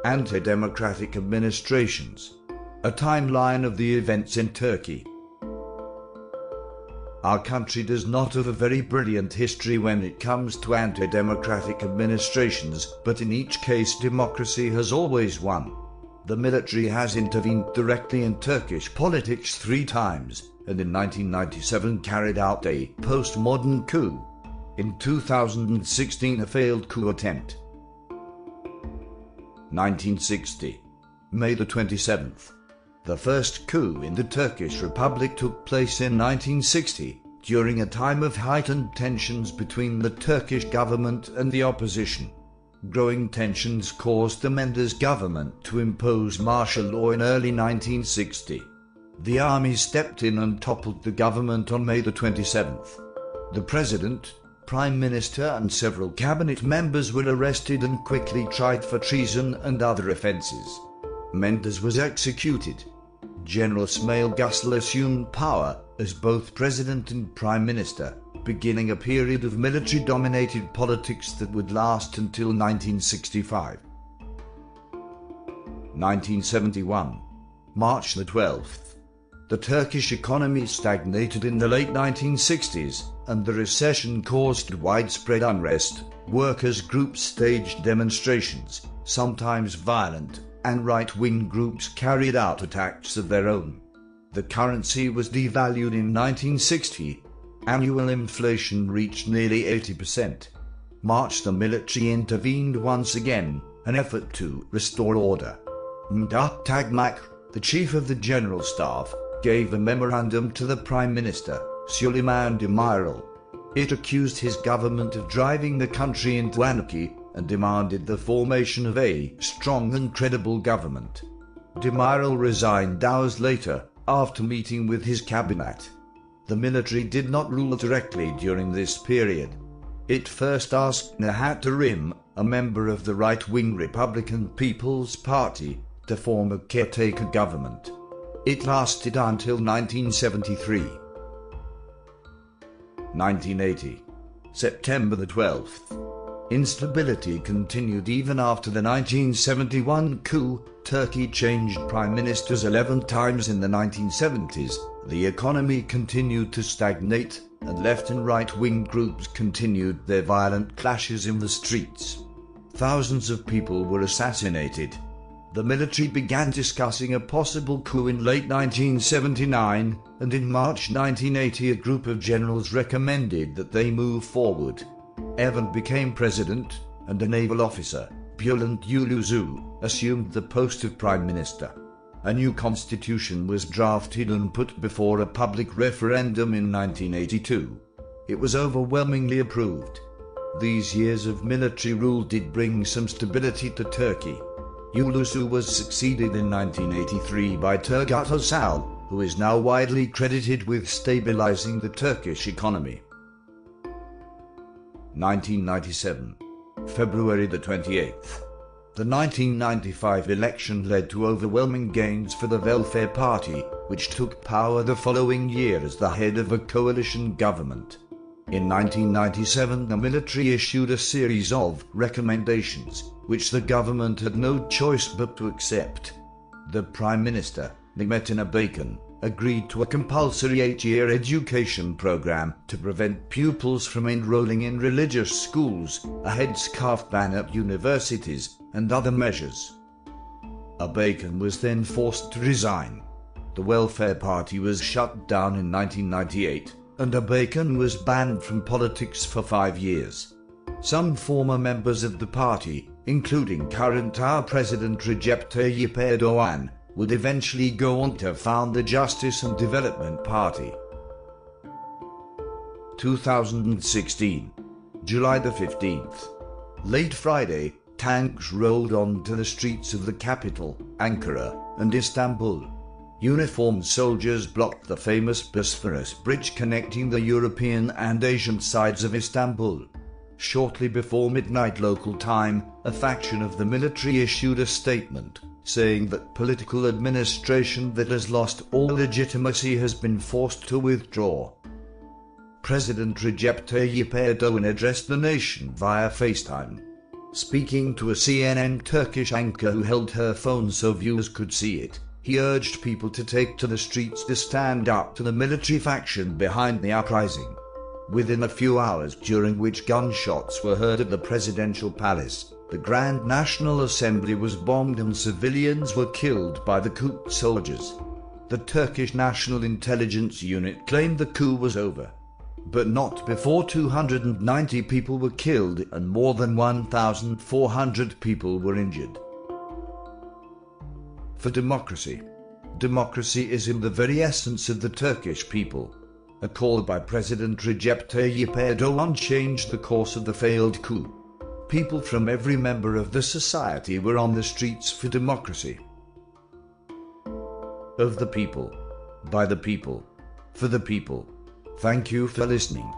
Anti-democratic administrations. A timeline of the events in Turkey. Our country does not have a very brilliant history when it comes to anti-democratic administrations, but in each case democracy has always won. The military has intervened directly in Turkish politics 3 times, and in 1997 carried out a postmodern coup. In 2016 a failed coup attempt. 1960. May the 27th. The first coup in the Turkish Republic took place in 1960, during a time of heightened tensions between the Turkish government and the opposition. Growing tensions caused the Menderes government to impose martial law in early 1960. The army stepped in and toppled the government on May the 27th. The president, prime minister and several cabinet members were arrested and quickly tried for treason and other offences. Menderes was executed. General İsmail Güçlü assumed power as both president and prime minister, beginning a period of military-dominated politics that would last until 1965. 1971. March the 12th. The Turkish economy stagnated in the late 1960s, and the recession caused widespread unrest. Workers' groups staged demonstrations, sometimes violent, and right-wing groups carried out attacks of their own. The currency was devalued in 1960. Annual inflation reached nearly 80%. March the military intervened once again, an effort to restore order. Mehmet Tagmak, the chief of the General Staff, gave a memorandum to the Prime Minister, Süleyman Demirel. It accused his government of driving the country into anarchy and demanded the formation of a strong and credible government. Demirel resigned hours later, after meeting with his cabinet. The military did not rule directly during this period. It first asked Nihat Erim, a member of the right-wing Republican People's Party, to form a caretaker government. It lasted until 1973. 1980. September the 12th. Instability continued even after the 1971 coup. Turkey changed prime ministers 11 times in the 1970s. The economy continued to stagnate, and left and right-wing groups continued their violent clashes in the streets. Thousands of people were assassinated. The military began discussing a possible coup in late 1979, and in March 1980 a group of generals recommended that they move forward. Evan became president, and a naval officer, Bülent Uluzu, assumed the post of prime minister. A new constitution was drafted and put before a public referendum in 1982. It was overwhelmingly approved. These years of military rule did bring some stability to Turkey. Uluzu was succeeded in 1983 by Turgut Özal, who is now widely credited with stabilizing the Turkish economy. 1997. February the 28th. The 1995 election led to overwhelming gains for the Welfare Party, which took power the following year as the head of a coalition government. In 1997 the military issued a series of recommendations, which the government had no choice but to accept. The Prime Minister, Mehmet Erbakan, agreed to a compulsory 8-year education program to prevent pupils from enrolling in religious schools, a headscarf ban at universities, and other measures. Erbakan was then forced to resign. The Welfare Party was shut down in 1998, and Erbakan was banned from politics for 5 years. Some former members of the party, including current President Recep Tayyip Erdogan, would eventually go on to found the Justice and Development Party. 2016. July the 15th. Late Friday, tanks rolled onto the streets of the capital, Ankara, and Istanbul. Uniformed soldiers blocked the famous Bosphorus Bridge connecting the European and Asian sides of Istanbul. Shortly before midnight local time, a faction of the military issued a statement, saying that political administration that has lost all legitimacy has been forced to withdraw. President Recep Tayyip Erdogan addressed the nation via FaceTime. Speaking to a CNN Turkish anchor who held her phone so viewers could see it, he urged people to take to the streets to stand up to the military faction behind the uprising. Within a few hours, during which gunshots were heard at the presidential palace, the Grand National Assembly was bombed and civilians were killed by the coup soldiers. The Turkish National Intelligence Unit claimed the coup was over, but not before 290 people were killed and more than 1,400 people were injured. For democracy. Democracy is in the very essence of the Turkish people. A call by President Recep Tayyip Erdogan changed the course of the failed coup. People from every member of the society were on the streets for democracy. Of the people, by the people, for the people. Thank you for listening.